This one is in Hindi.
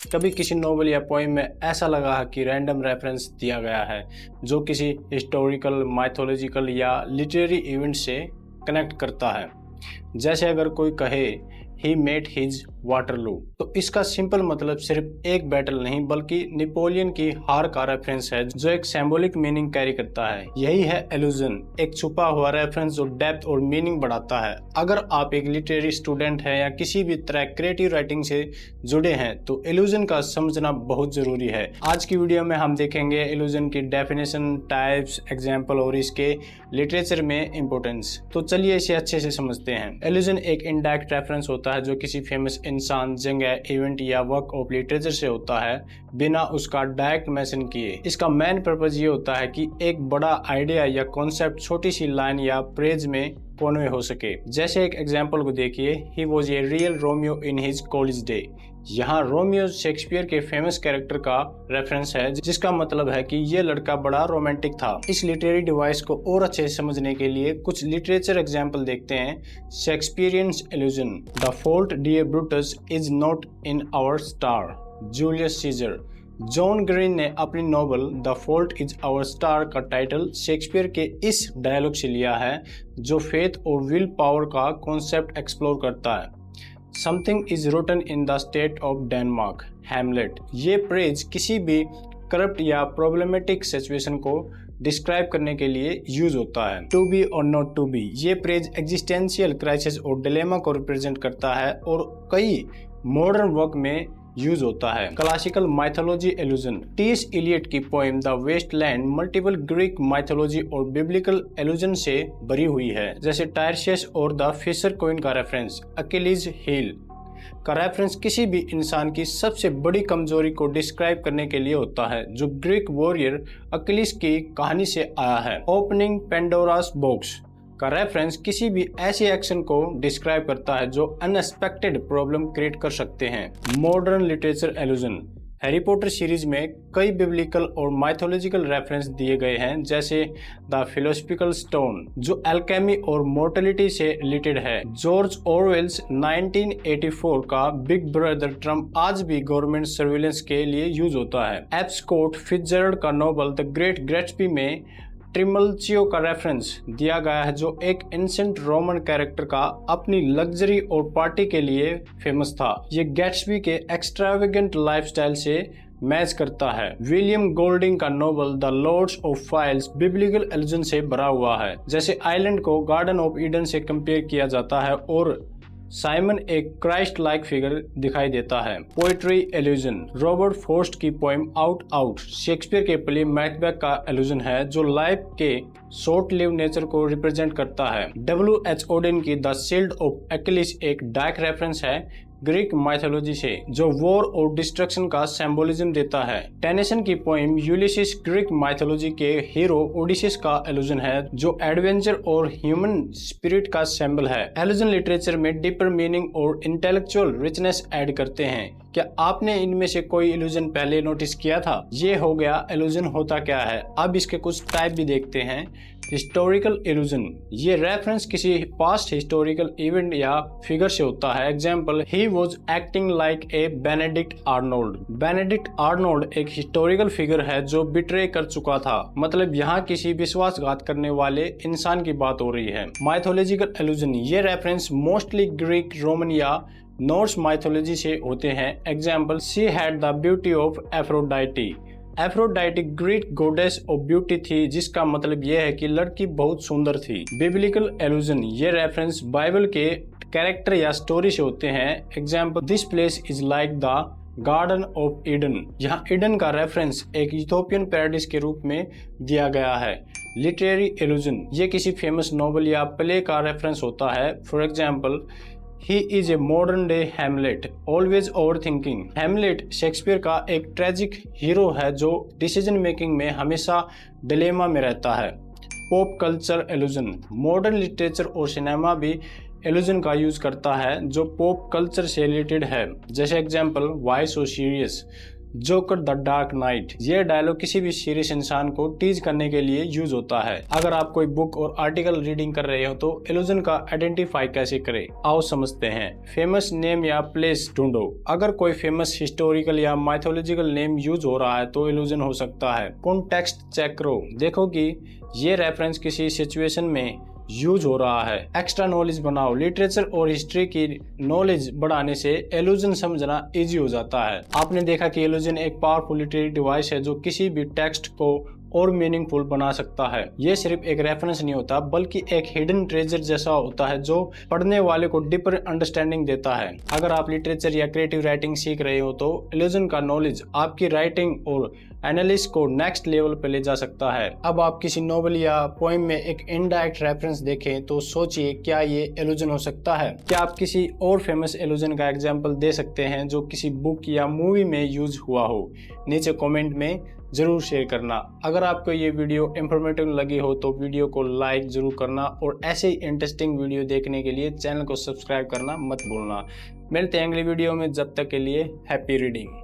कभी किसी नॉवल या पोइम में ऐसा लगा है कि रैंडम रेफरेंस दिया गया है जो किसी हिस्टोरिकल, माइथोलॉजिकल या लिटरेरी इवेंट से कनेक्ट करता है। जैसे अगर कोई कहे ही मेट हिज वाटरलू, तो इसका सिंपल मतलब सिर्फ एक बैटल नहीं बल्कि नेपोलियन की हार का रेफरेंस है जो एक सिंबॉलिक मीनिंग कैरी करता है। यही है एलुजन, एक छुपा हुआ रेफरेंस जो डेप्थ और मीनिंग बढ़ाता है। अगर आप एक लिटरेरी स्टूडेंट हैं या किसी भी तरह क्रिएटिव राइटिंग से जुड़े हैं तो एलुजन का समझना बहुत जरूरी है। आज की वीडियो में हम देखेंगे एलुजन की डेफिनेशन, टाइप्स, एग्जाम्पल और इसके लिटरेचर में इंपॉर्टेंस। तो चलिए इसे अच्छे से समझते हैं। एलुजन एक इनडायरेक्ट रेफरेंस होता है जो किसी फेमस इंसान, जगह, इवेंट या वर्क ऑफ लिटरेचर से होता है बिना उसका डायरेक्ट मेंशन किए। इसका मेन पर्पज ये होता है कि एक बड़ा आइडिया या कॉन्सेप्ट छोटी सी लाइन या फ्रेज में कन्वे हो सके। जैसे एक एग्जांपल को देखिए, he was a real Romeo in his college day. यहाँ रोमियो शेक्सपियर के फेमस कैरेक्टर का रेफरेंस है जिसका मतलब है कि ये लड़का बड़ा रोमांटिक था। इस लिटरेरी डिवाइस को और अच्छे से समझने के लिए कुछ लिटरेचर एग्जांपल देखते हैं। Shakespeareans allusion, the fault dear Brutus is not in our star, Julius Caesar. John Green ने अपनी novel the fault is our star का टाइटल शेक्सपियर के इस डायलॉग से लिया है जो फेथ और विल पावर का कॉन्सेप्ट एक्सप्लोर करता है। Something is rotten in the state of Denmark, Hamlet. ये फ्रेज किसी भी करप्ट या प्रॉब्लमेटिक सिचुएशन को डिस्क्राइब करने के लिए यूज होता है। टू बी और नॉट टू बी, ये फ्रेज एग्जिस्टेंशियल क्राइसिस और डिलेमा को रिप्रेजेंट करता है और कई मॉडर्न वर्क में यूज होता है। Classical mythology allusion, T S. Eliot की poem the Waste Land multiple Greek mythology और बिब्लिकल एलुजन से भरी हुई है। जैसे टायरसियस और द फिशर क्वीन का रेफरेंस, अकिलीज हील का रेफरेंस किसी भी इंसान की सबसे बड़ी कमजोरी को डिस्क्राइब करने के लिए होता है जो ग्रीक वॉरियर अकिलीज की कहानी से आया है। ओपनिंग पेंडोरास बॉक्स का रेफरेंस किसी भी ऐसे एक्शन को डिस्क्राइब करता है जो अनएक्सपेक्टेड प्रॉब्लम क्रिएट कर सकते हैं। Modern literature allusion, Harry Potter series में कई बिब्लिकल और माइथोलॉजिकल रेफरेंस दिए गए हैं जैसे द फिलोसफिकल स्टोन जो एल्केमी और मोर्टेलिटी से रिलेटेड है। जॉर्ज ऑरवेल्स 1984 का बिग ब्रदर ट्रम्प आज भी गवर्नमेंट सर्विलेंस के लिए यूज होता है। एफ. स्कॉट फिट्जजेराल्ड का नॉवल द ग्रेट गैट्सबी में ट्रिमल्चियो का रेफरेंस दिया गया है जो एक एंशिएंट रोमन कैरेक्टर का अपनी लग्जरी और पार्टी के लिए फेमस था। ये गैट्सबी के एक्सट्रावेगेंट लाइफस्टाइल से मैच करता है। विलियम गोल्डिंग का novel the lords of flies biblical allusion से भरा हुआ है। जैसे आइलैंड को गार्डन ऑफ ईडन से कंपेयर किया जाता है और साइमन एक क्राइस्ट लाइक फिगर दिखाई देता है। पोएट्री एल्यूजन, रॉबर्ट फ्रॉस्ट की पोएम आउट आउट शेक्सपियर के प्ले मैकबेथ का एल्यूजन है जो लाइफ के शॉर्ट लिव नेचर को रिप्रेजेंट करता है। W.H. ओडेन की द शील्ड ऑफ एक्लिस एक डार्क रेफरेंस है ग्रीक माइथोलॉजी से जो वॉर और डिस्ट्रक्शन का सिंबोलिज्म देता है। टेनेसन की पोएम यूलिसिस ग्रीक माइथोलॉजी के हीरो ओडिसिस का एलुजन है जो एडवेंचर और ह्यूमन स्पिरिट का सिंबल है। एलुजन लिटरेचर में डीपर मीनिंग और इंटेलेक्चुअल रिचनेस ऐड करते हैं। क्या आपने इनमें से कोई एलुजन पहले नोटिस किया था? ये हो गया एलुजन होता क्या है। अब इसके कुछ टाइप भी देखते हैं। हिस्टोरिकल एलुजन, ये रेफरेंस किसी पास्ट हिस्टोरिकल इवेंट या फिगर से होता है। Example, he was acting like a Benedict Arnold. Benedict Arnold एक हिस्टोरिकल फिगर है जो बिट्रे कर चुका था, मतलब यहाँ किसी विश्वासघात करने वाले इंसान की बात हो रही है। माइथोलॉजिकल एलुजन, ये रेफरेंस मोस्टली ग्रीक, रोमन या नॉर्स माइथोलॉजी से होते हैं। Example, she had the beauty of Aphrodite. Aphrodite Greek goddess of beauty थी जिसका मतलब यह है कि लड़की बहुत सुंदर थी। बिब्लिकल एलुजन, ये रेफरेंस बाइबल के कैरेक्टर या स्टोरी से होते हैं। Example, this place is like the garden of Eden. यहाँ ईडन का रेफरेंस एक यूथोपियन पैराडाइस के रूप में दिया गया है। लिटरेरी एलुजन, ये किसी फेमस नॉवल या प्ले का रेफरेंस होता है। For example, he is a modern day Hamlet, always over thinking. Hamlet Shakespeare का एक ट्रेजिक हीरो है जो डिसीजन मेकिंग में हमेशा डिलेमा में रहता है। पॉप कल्चर एलुजन, मॉडर्न लिटरेचर और सिनेमा भी एलुजन का यूज करता है जो पॉप कल्चर से रिलेटेड है। जैसे example, why so serious, joker the dark night. यह डायलॉग किसी भी सीरियस इंसान को टीज करने के लिए यूज होता है। अगर आप कोई बुक और आर्टिकल रीडिंग कर रहे हो तो इल्यूजन का आइडेंटिफाई कैसे करें, आओ समझते हैं। फेमस नेम या प्लेस ढूंढो। अगर कोई फेमस हिस्टोरिकल या माइथोलॉजिकल नेम यूज हो रहा है तो इल्यूजन हो सकता है। कॉन्टेक्स्ट चेक करो, देखो कि ये रेफरेंस किसी सिचुएशन में यूज हो रहा है। एक्स्ट्रा नॉलेज बनाओ। लिटरेचर और हिस्ट्री की नॉलेज बढ़ाने से इल्यूजन समझना इजी हो जाता है। आपने देखा कि इल्यूजन एक पावरफुल लिटरेरी डिवाइस है जो किसी भी टेक्स्ट को और मीनिंगफुल बना सकता है। ये सिर्फ एक रेफरेंस नहीं होता बल्कि एक हिडन ट्रेजर जैसा होता है जो पढ़ने वाले को डीपर अंडरस्टैंडिंग देता है। अगर आप लिटरेचर या क्रिएटिव राइटिंग सीख रहे हो तो इल्यूजन का नॉलेज आपकी राइटिंग और एनालिसिस को नेक्स्ट लेवल पे ले जा सकता है। अब आप किसी नॉवल या पोएम में एक इनडायरेक्ट रेफरेंस देखें तो सोचिए, क्या ये इल्यूजन हो सकता है? क्या आप किसी और फेमस इल्यूजन का एग्जाम्पल दे सकते हैं जो किसी बुक या मूवी में यूज हुआ हो? नीचे कमेंट में जरूर शेयर करना। अगर आपको ये वीडियो इंफॉर्मेटिव लगी हो तो वीडियो को लाइक जरूर करना और ऐसे ही इंटरेस्टिंग वीडियो देखने के लिए चैनल को सब्सक्राइब करना मत भूलना। मिलते हैं अगली वीडियो में, जब तक के लिए हैप्पी रीडिंग।